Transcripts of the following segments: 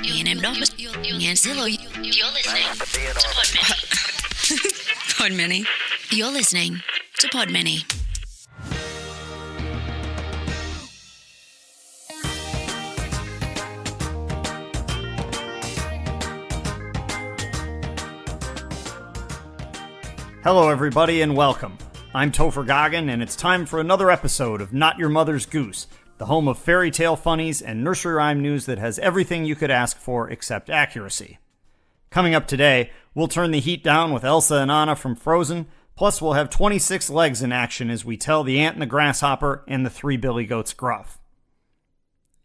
You're listening to Podmini. You're listening to Podmini. Hello everybody and welcome. I'm Topher Goggin and it's time for another episode of Not Your Mother's Goose, the home of fairy tale funnies and nursery rhyme news that has everything you could ask for except accuracy. Coming up today, we'll turn the heat down with Elsa and Anna from Frozen, plus we'll have 26 legs in action as we tell the ant and the grasshopper and the three billy goats Gruff.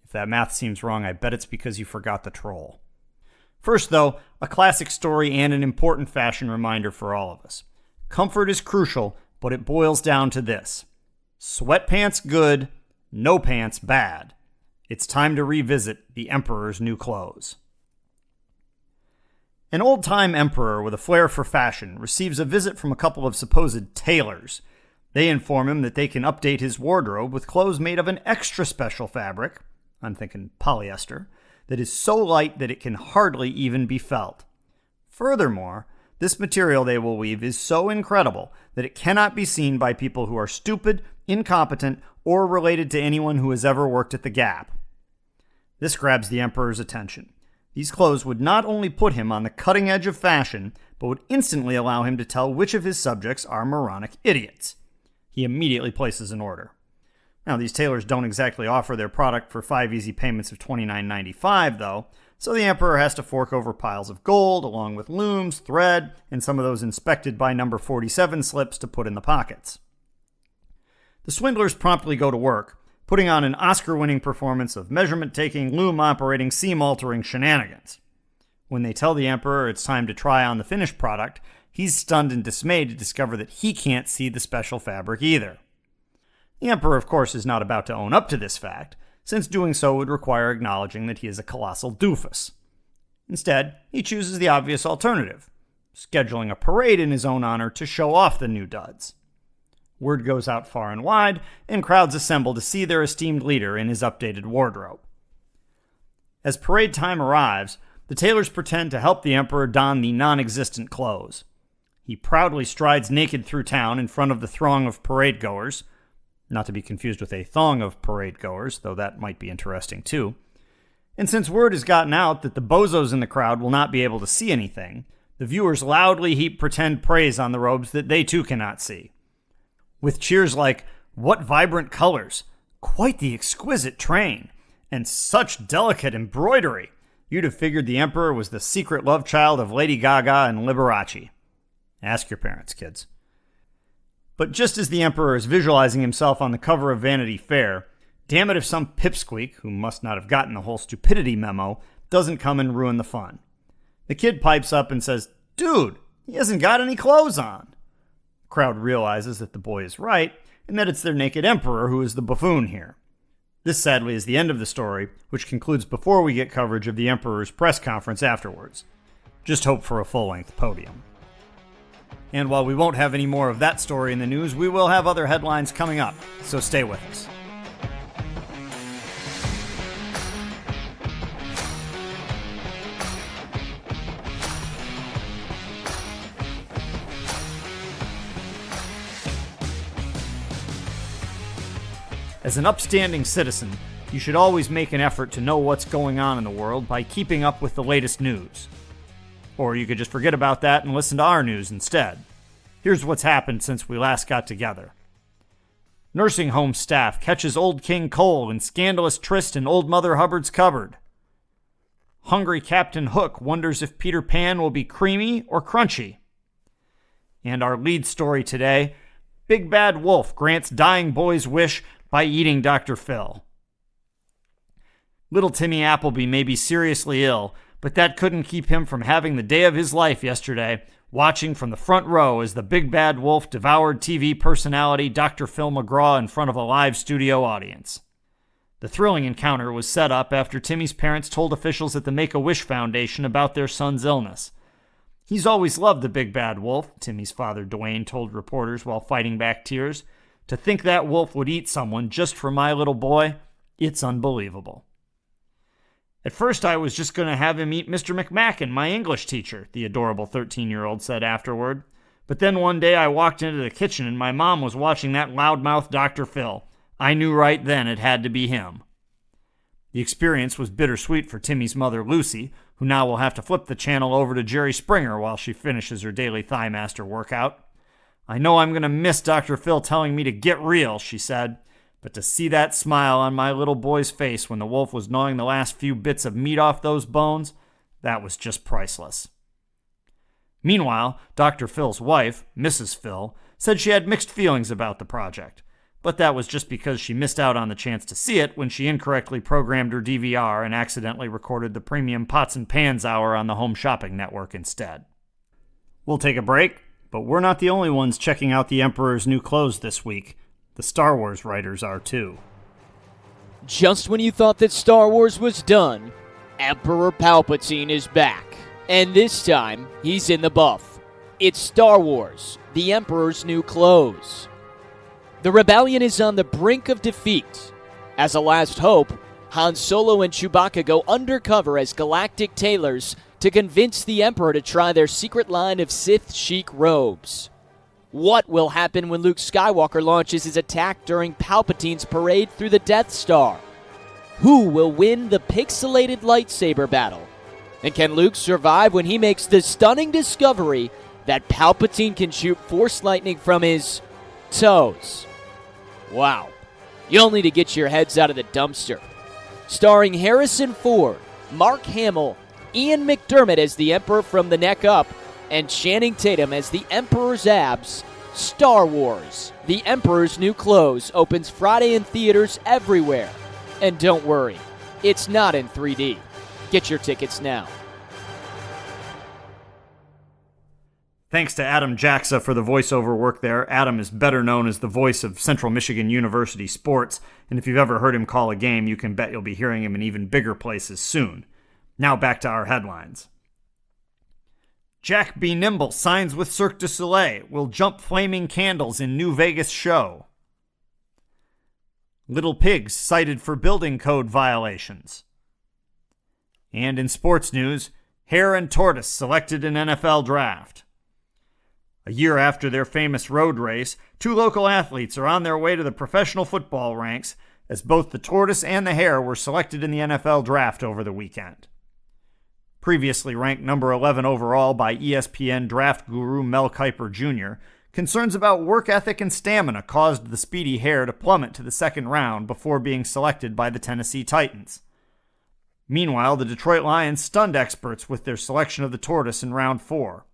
If that math seems wrong, I bet it's because you forgot the troll. First though, a classic story and an important fashion reminder for all of us. Comfort is crucial, but it boils down to this. Sweatpants good, no pants bad. It's time to revisit the Emperor's new clothes. An old-time emperor with a flair for fashion receives a visit from a couple of supposed tailors. They inform him that they can update his wardrobe with clothes made of an extra special fabric, I'm thinking polyester, that is so light that it can hardly even be felt. Furthermore, this material they will weave is so incredible that it cannot be seen by people who are stupid, incompetent, or related to anyone who has ever worked at the Gap. This grabs the emperor's attention. These clothes would not only put him on the cutting edge of fashion, but would instantly allow him to tell which of his subjects are moronic idiots. He immediately places an order. Now, these tailors don't exactly offer their product for 5 easy payments of $29.95, though, so the emperor has to fork over piles of gold, along with looms, thread, and some of those inspected by number 47 slips to put in the pockets. The swindlers promptly go to work, putting on an Oscar-winning performance of measurement-taking, loom-operating, seam-altering shenanigans. When they tell the emperor it's time to try on the finished product, he's stunned and dismayed to discover that he can't see the special fabric either. The emperor, of course, is not about to own up to this fact, since doing so would require acknowledging that he is a colossal doofus. Instead, he chooses the obvious alternative, scheduling a parade in his own honor to show off the new duds. Word goes out far and wide, and crowds assemble to see their esteemed leader in his updated wardrobe. As parade time arrives, the tailors pretend to help the emperor don the non-existent clothes. He proudly strides naked through town in front of the throng of parade goers, not to be confused with a thong of parade goers, though that might be interesting too. And since word has gotten out that the bozos in the crowd will not be able to see anything, the viewers loudly heap pretend praise on the robes that they too cannot see. With cheers like, "What vibrant colors! Quite the exquisite train! And such delicate embroidery!" You'd have figured the emperor was the secret love child of Lady Gaga and Liberace. Ask your parents, kids. But just as the emperor is visualizing himself on the cover of Vanity Fair, damn it if some pipsqueak, who must not have gotten the whole stupidity memo, doesn't come and ruin the fun. The kid pipes up and says, "Dude, he hasn't got any clothes on." The crowd realizes that the boy is right, and that it's their naked emperor who is the buffoon here. This sadly is the end of the story, which concludes before we get coverage of the emperor's press conference afterwards. Just hope for a full-length podium. And while we won't have any more of that story in the news, we will have other headlines coming up, so stay with us. As an upstanding citizen, you should always make an effort to know what's going on in the world by keeping up with the latest news. Or you could just forget about that and listen to our news instead. Here's what's happened since we last got together. Nursing home staff catches old King Cole in scandalous tryst in old Mother Hubbard's cupboard. Hungry Captain Hook wonders if Peter Pan will be creamy or crunchy. And our lead story today, Big Bad Wolf grants dying boy's wish by eating Dr. Phil. Little Timmy Appleby may be seriously ill, but that couldn't keep him from having the day of his life yesterday, watching from the front row as the Big Bad Wolf devoured TV personality Dr. Phil McGraw in front of a live studio audience. The thrilling encounter was set up after Timmy's parents told officials at the Make-A-Wish Foundation about their son's illness. "He's always loved the Big Bad Wolf," Timmy's father Dwayne told reporters while fighting back tears. "To think that wolf would eat someone just for my little boy, it's unbelievable." At first I was just going to have him eat Mr. McMacken, my English teacher, the adorable 13-year-old said afterward. But then one day I walked into the kitchen and my mom was watching that loudmouth Dr. Phil. I knew right then it had to be him. The experience was bittersweet for Timmy's mother, Lucy, who now will have to flip the channel over to Jerry Springer while she finishes her daily Thighmaster workout. I know I'm going to miss Dr. Phil telling me to get real, she said, but to see that smile on my little boy's face when the wolf was gnawing the last few bits of meat off those bones, that was just priceless. Meanwhile, Dr. Phil's wife, Mrs. Phil, said she had mixed feelings about the project, but that was just because she missed out on the chance to see it when she incorrectly programmed her DVR and accidentally recorded the premium Pots and Pans hour on the Home Shopping Network instead. We'll take a break, but we're not the only ones checking out the Emperor's new clothes this week. The Star Wars writers are too. Just when you thought that Star Wars was done, Emperor Palpatine is back. And this time, he's in the buff. It's Star Wars, the Emperor's new clothes. The rebellion is on the brink of defeat. As a last hope, Han Solo and Chewbacca go undercover as galactic tailors to convince the Emperor to try their secret line of Sith chic robes. What will happen when Luke Skywalker launches his attack during Palpatine's parade through the Death Star? Who will win the pixelated lightsaber battle? And can Luke survive when he makes the stunning discovery that Palpatine can shoot Force lightning from his toes? Wow. You'll need to get your heads out of the dumpster. Starring Harrison Ford, Mark Hamill, Ian McDermott as the Emperor from the neck up, and Channing Tatum as the Emperor's abs, Star Wars, the Emperor's New Clothes opens Friday in theaters everywhere. And don't worry, it's not in 3D. Get your tickets now. Thanks to Adam Jaxa for the voiceover work there. Adam is better known as the voice of Central Michigan University sports, and if you've ever heard him call a game, you can bet you'll be hearing him in even bigger places soon. Now back to our headlines. Jack B. Nimble signs with Cirque du Soleil, will jump flaming candles in New Vegas show. Little pigs cited for building code violations. And in sports news, hare and tortoise selected in NFL draft. A year after their famous road race, two local athletes are on their way to the professional football ranks as both the tortoise and the hare were selected in the NFL draft over the weekend. Previously ranked number 11 overall by ESPN draft guru Mel Kiper Jr., concerns about work ethic and stamina caused the speedy hare to plummet to the second round before being selected by the Tennessee Titans. Meanwhile, the Detroit Lions stunned experts with their selection of the tortoise in round 4.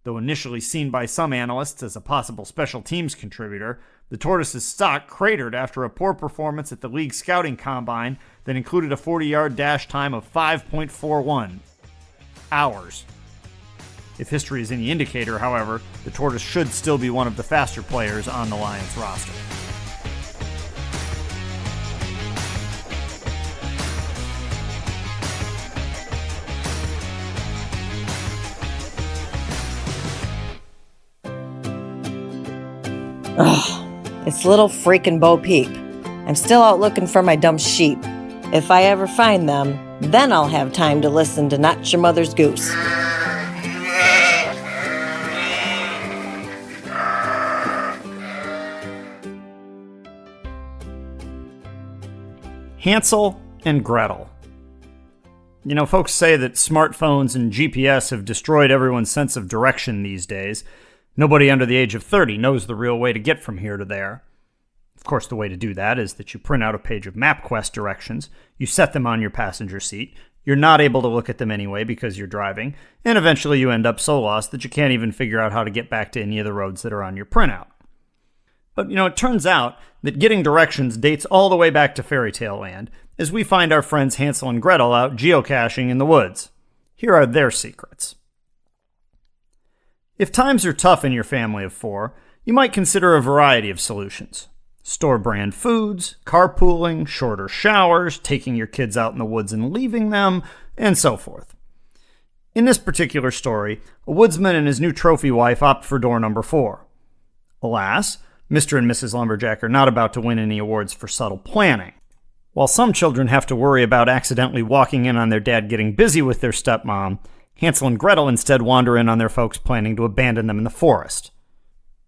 Though initially seen by some analysts as a possible special teams contributor, the tortoise's stock cratered after a poor performance at the league scouting combine that included a 40-yard dash time of 5.41 hours. If history is any indicator, however, the tortoise should still be one of the faster players on the Lions roster. Ugh, it's little freaking Bo Peep. I'm still out looking for my dumb sheep. If I ever find them, then I'll have time to listen to Not Your Mother's Goose. Hansel and Gretel. You know, folks say that smartphones and GPS have destroyed everyone's sense of direction these days. Nobody under the age of 30 knows the real way to get from here to there. Of course, the way to do that is that you print out a page of MapQuest directions, you set them on your passenger seat, you're not able to look at them anyway because you're driving, and eventually you end up so lost that you can't even figure out how to get back to any of the roads that are on your printout. But, you know, it turns out that getting directions dates all the way back to fairy tale land, as we find our friends Hansel and Gretel out geocaching in the woods. Here are their secrets. If times are tough in your family of 4, you might consider a variety of solutions. Store-brand foods, carpooling, shorter showers, taking your kids out in the woods and leaving them, and so forth. In this particular story, a woodsman and his new trophy wife opt for door number 4. Alas, Mr. and Mrs. Lumberjack are not about to win any awards for subtle planning. While some children have to worry about accidentally walking in on their dad getting busy with their stepmom, Hansel and Gretel instead wander in on their folks planning to abandon them in the forest.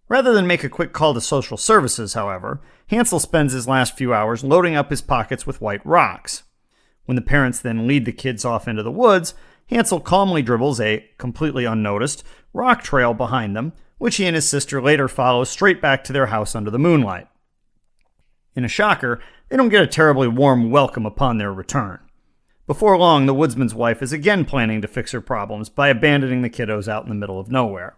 Rather than make a quick call to social services, however, Hansel spends his last few hours loading up his pockets with white rocks. When the parents then lead the kids off into the woods, Hansel calmly dribbles a, completely unnoticed, rock trail behind them, which he and his sister later follow straight back to their house under the moonlight. In a shocker, they don't get a terribly warm welcome upon their return. Before long, the woodsman's wife is again planning to fix her problems by abandoning the kiddos out in the middle of nowhere.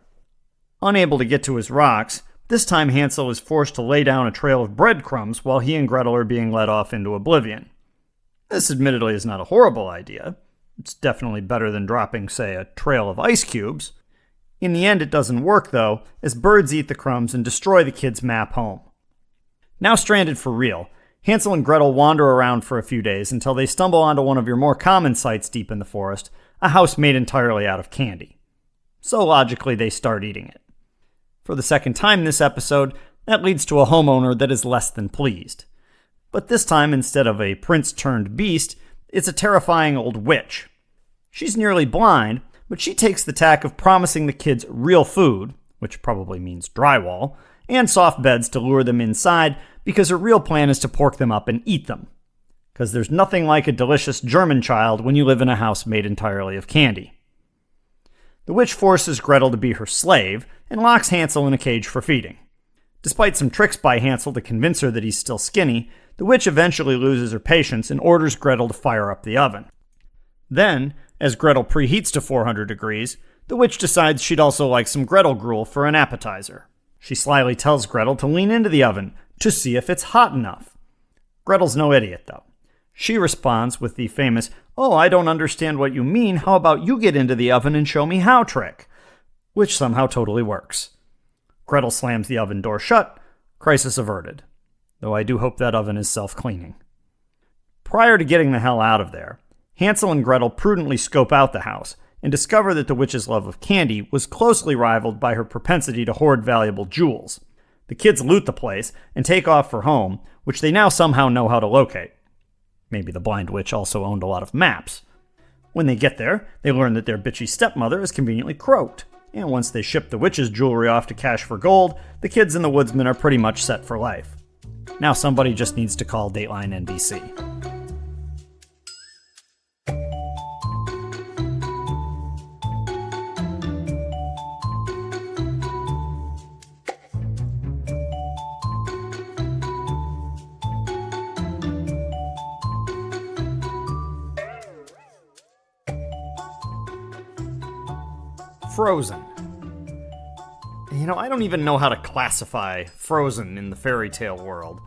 Unable to get to his rocks, this time Hansel is forced to lay down a trail of breadcrumbs while he and Gretel are being led off into oblivion. This admittedly is not a horrible idea. It's definitely better than dropping, say, a trail of ice cubes. In the end, it doesn't work, though, as birds eat the crumbs and destroy the kids' map home. Now stranded for real, Hansel and Gretel wander around for a few days until they stumble onto one of your more common sights deep in the forest, a house made entirely out of candy. So logically, they start eating it. For the second time this episode, that leads to a homeowner that is less than pleased. But this time, instead of a prince-turned-beast, it's a terrifying old witch. She's nearly blind, but she takes the tack of promising the kids real food, which probably means drywall, and soft beds to lure them inside, because her real plan is to pork them up and eat them. Because there's nothing like a delicious German child when you live in a house made entirely of candy. The witch forces Gretel to be her slave, and locks Hansel in a cage for feeding. Despite some tricks by Hansel to convince her that he's still skinny, the witch eventually loses her patience and orders Gretel to fire up the oven. Then, as Gretel preheats to 400 degrees, the witch decides she'd also like some Gretel gruel for an appetizer. She slyly tells Gretel to lean into the oven to see if it's hot enough. Gretel's no idiot, though. She responds with the famous, "Oh, I don't understand what you mean, how about you get into the oven and show me how" trick, which somehow totally works. Gretel slams the oven door shut, crisis averted. Though I do hope that oven is self-cleaning. Prior to getting the hell out of there, Hansel and Gretel prudently scope out the house and discover that the witch's love of candy was closely rivaled by her propensity to hoard valuable jewels. The kids loot the place and take off for home, which they now somehow know how to locate. Maybe the blind witch also owned a lot of maps. When they get there, they learn that their bitchy stepmother is conveniently croaked. And once they ship the witch's jewelry off to cash for gold, the kids and the woodsman are pretty much set for life. Now somebody just needs to call Dateline NBC. Frozen. I don't even know how to classify Frozen in the fairy tale world.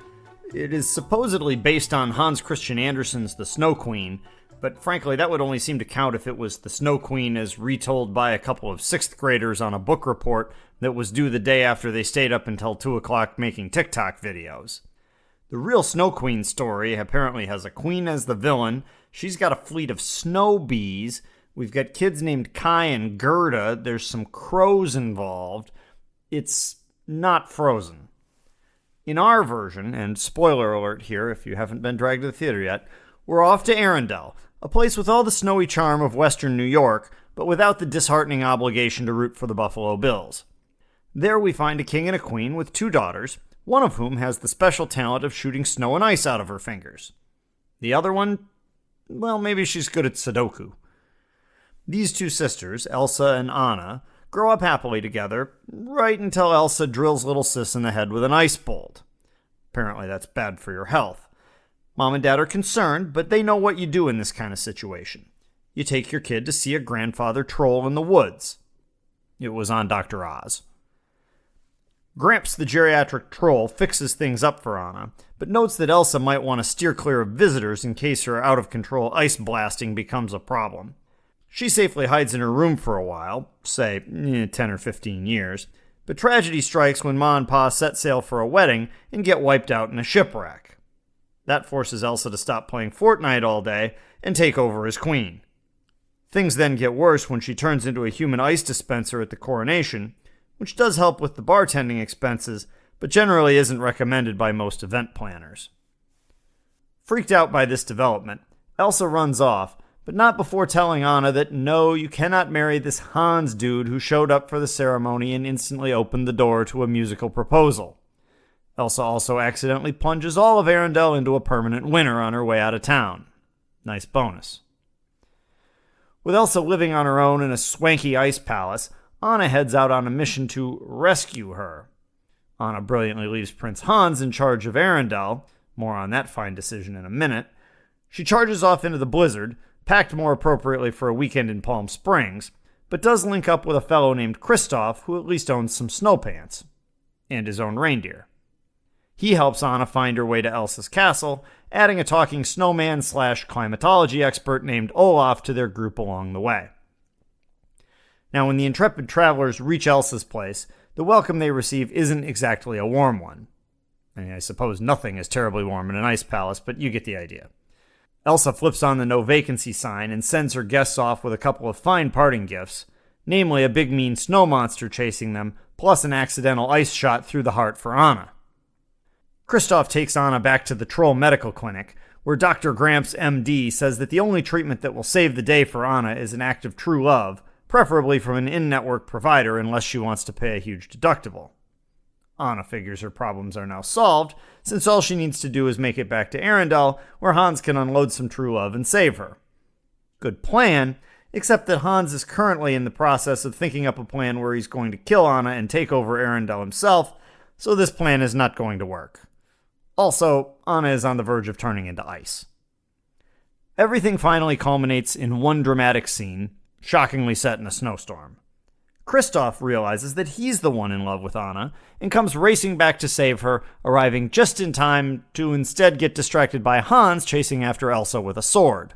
It is supposedly based on Hans Christian Andersen's The Snow Queen, but frankly that would only seem to count if it was The Snow Queen as retold by a couple of 6th graders on a book report that was due the day after they stayed up until 2 o'clock making TikTok videos. The real Snow Queen story apparently has a queen as the villain, she's got a fleet of snow bees, we've got kids named Kai and Gerda, there's some crows involved. It's not Frozen. In our version, and spoiler alert here if you haven't been dragged to the theater yet, we're off to Arendelle, a place with all the snowy charm of western New York, but without the disheartening obligation to root for the Buffalo Bills. There we find a king and a queen with 2 daughters, one of whom has the special talent of shooting snow and ice out of her fingers. The other one, well, maybe she's good at Sudoku. These 2 sisters, Elsa and Anna, grow up happily together, right until Elsa drills little sis in the head with an ice bolt. Apparently that's bad for your health. Mom and Dad are concerned, but they know what you do in this kind of situation. You take your kid to see a grandfather troll in the woods. It was on Dr. Oz. Gramps, the geriatric troll, fixes things up for Anna, but notes that Elsa might want to steer clear of visitors in case her out-of-control ice blasting becomes a problem. She safely hides in her room for a while, say 10 or 15 years, but tragedy strikes when Ma and Pa set sail for a wedding and get wiped out in a shipwreck. That forces Elsa to stop playing Fortnite all day and take over as queen. Things then get worse when she turns into a human ice dispenser at the coronation, which does help with the bartending expenses, but generally isn't recommended by most event planners. Freaked out by this development, Elsa runs off, but not before telling Anna that no, you cannot marry this Hans dude who showed up for the ceremony and instantly opened the door to a musical proposal. Elsa also accidentally plunges all of Arendelle into a permanent winter on her way out of town. Nice bonus. With Elsa living on her own in a swanky ice palace, Anna heads out on a mission to rescue her. Anna brilliantly leaves Prince Hans in charge of Arendelle. More on that fine decision in a minute. She charges off into the blizzard, packed more appropriately for a weekend in Palm Springs, but does link up with a fellow named Kristoff who at least owns some snow pants. And his own reindeer. He helps Anna find her way to Elsa's castle, adding a talking snowman/climatology expert named Olaf to their group along the way. Now, when the intrepid travelers reach Elsa's place, the welcome they receive isn't exactly a warm one. I suppose nothing is terribly warm in an ice palace, but you get the idea. Elsa flips on the no vacancy sign and sends her guests off with a couple of fine parting gifts, namely a big mean snow monster chasing them, plus an accidental ice shot through the heart for Anna. Kristoff takes Anna back to the Troll Medical Clinic, where Dr. Gramps, MD, says that the only treatment that will save the day for Anna is an act of true love, preferably from an in-network provider unless she wants to pay a huge deductible. Anna figures her problems are now solved, since all she needs to do is make it back to Arendelle, where Hans can unload some true love and save her. Good plan, except that Hans is currently in the process of thinking up a plan where he's going to kill Anna and take over Arendelle himself, so this plan is not going to work. Also, Anna is on the verge of turning into ice. Everything finally culminates in one dramatic scene, shockingly set in a snowstorm. Kristoff realizes that he's the one in love with Anna and comes racing back to save her, arriving just in time to instead get distracted by Hans chasing after Elsa with a sword.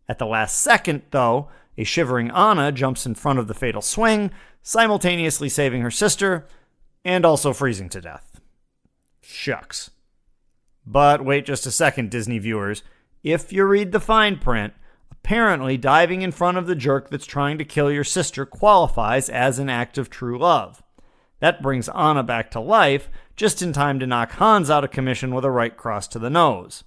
At the last second, though, a shivering Anna jumps in front of the fatal swing, simultaneously saving her sister and also freezing to death. Shucks. But wait just a second, Disney viewers. If you read the fine print, apparently diving in front of the jerk that's trying to kill your sister qualifies as an act of true love. That brings Anna back to life, just in time to knock Hans out of commission with a right cross to the nose.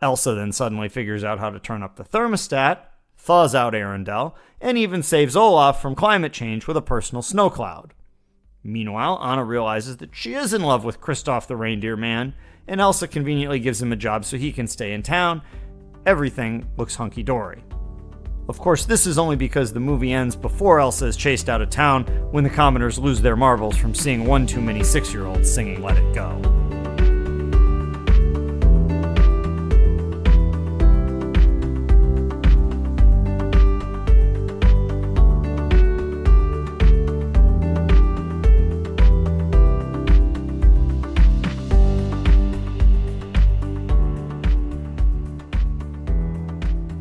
Elsa then suddenly figures out how to turn up the thermostat, thaws out Arendelle, and even saves Olaf from climate change with a personal snow cloud. Meanwhile, Anna realizes that she is in love with Kristoff the reindeer man, and Elsa conveniently gives him a job so he can stay in town. Everything looks hunky-dory. Of course, this is only because the movie ends before Elsa is chased out of town when the commoners lose their marbles from seeing one too many 6-year-olds singing Let It Go.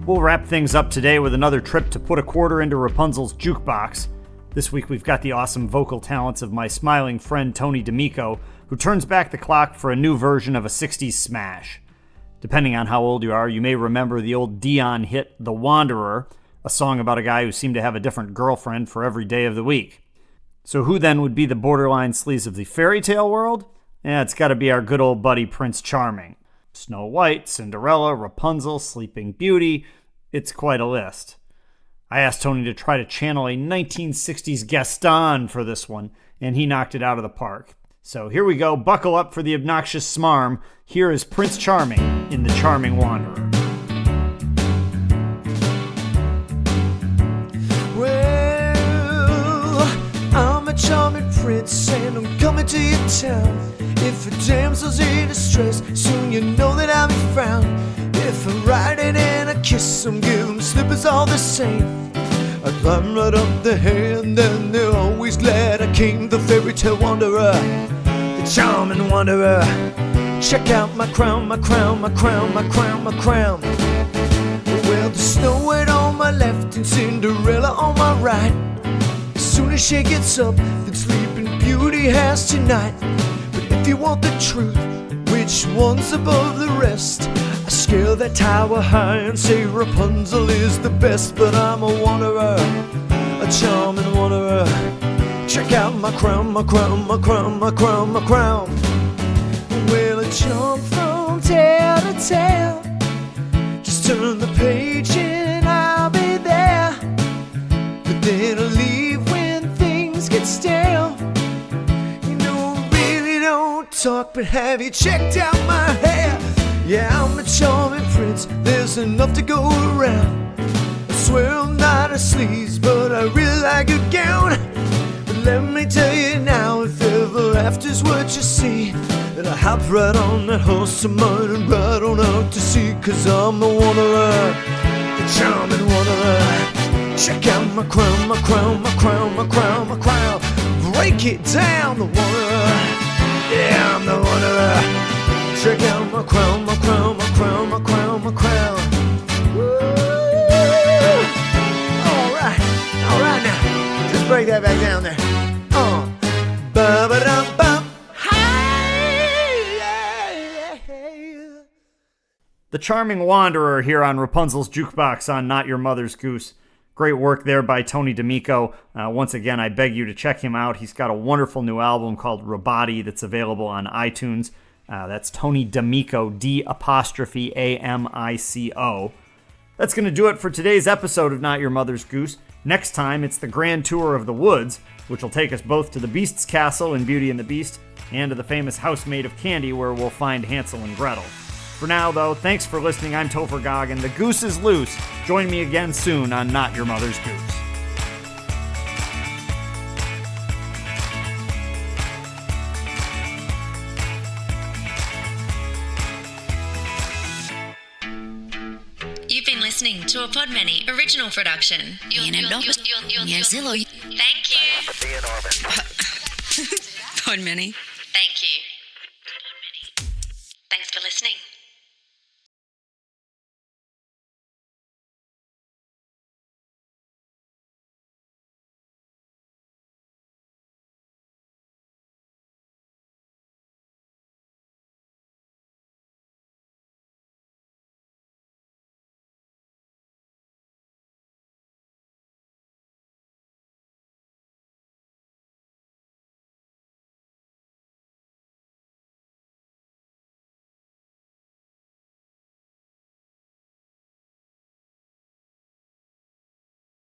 We'll wrap things up today with another trip to put a quarter into Rapunzel's jukebox. This week we've got the awesome vocal talents of my smiling friend Tony D'Amico, who turns back the clock for a new version of a 60s smash. Depending on how old you are, you may remember the old Dion hit The Wanderer, a song about a guy who seemed to have a different girlfriend for every day of the week. So who then would be the borderline sleaze of the fairy tale world? It's got to be our good old buddy Prince Charming. Snow White, Cinderella, Rapunzel, Sleeping Beauty. It's quite a list. I asked Tony to try to channel a 1960s Gaston for this one, and he knocked it out of the park. So here we go. Buckle up for the obnoxious smarm. Here is Prince Charming in The Charming Wanderer. Well, I'm a charming prince and I'm coming to your town. If a damsel's in distress, soon you know that I'll be found. If I'm riding and I kiss them, give them slippers all the same. I climb right up the hand and they're always glad I came. The fairy tale wanderer, the charming wanderer. Check out my crown, my crown, my crown, my crown, my crown. Well, there's Snow White on my left and Cinderella on my right. As soon as she gets up, then Sleeping Beauty has tonight. If you want the truth, which one's above the rest? I scale that tower high and say Rapunzel is the best. But I'm a wanderer, a charming wanderer. Check out my crown, my crown, my crown, my crown, my crown. Well, I jump from town to tale. Just turn the page and I'll be there. But then I'll leave when things get stale. You know I really don't talk, but have you checked out my hair? Yeah, I'm a charming prince, there's enough to go around. I swear I'm not a sleaze, but I really like a gown. But let me tell you now, if ever after's what you see, then I hop right on that horse of mine and ride on out to sea. Cause I'm the wanderer, the charming wanderer. Check out my crown, my crown, my crown, my crown, my crown. Break it down, the wanderer. Yeah, I'm the wanderer. Check out my crown, my crown, my crown, my crown, my crown. Woo! Alright now. Just break that back down there. Ba-ba-dum-bum. The Charming Wanderer here on Rapunzel's Jukebox on Not Your Mother's Goose. Great work there by Tony D'Amico. Once again, I beg you to check him out. He's got a wonderful new album called Rabati that's available on iTunes. That's Tony D'Amico, D''Amico. That's going to do it for today's episode of Not Your Mother's Goose. Next time, it's the Grand Tour of the Woods, which will take us both to the Beast's castle in Beauty and the Beast and to the famous house made of candy where we'll find Hansel and Gretel. For now, though, thanks for listening. I'm Topher Goggin. The goose is loose. Join me again soon on Not Your Mother's Goose. You've been listening to a Podmany original production. Thank you. Podmany. Thank you. Thanks for listening.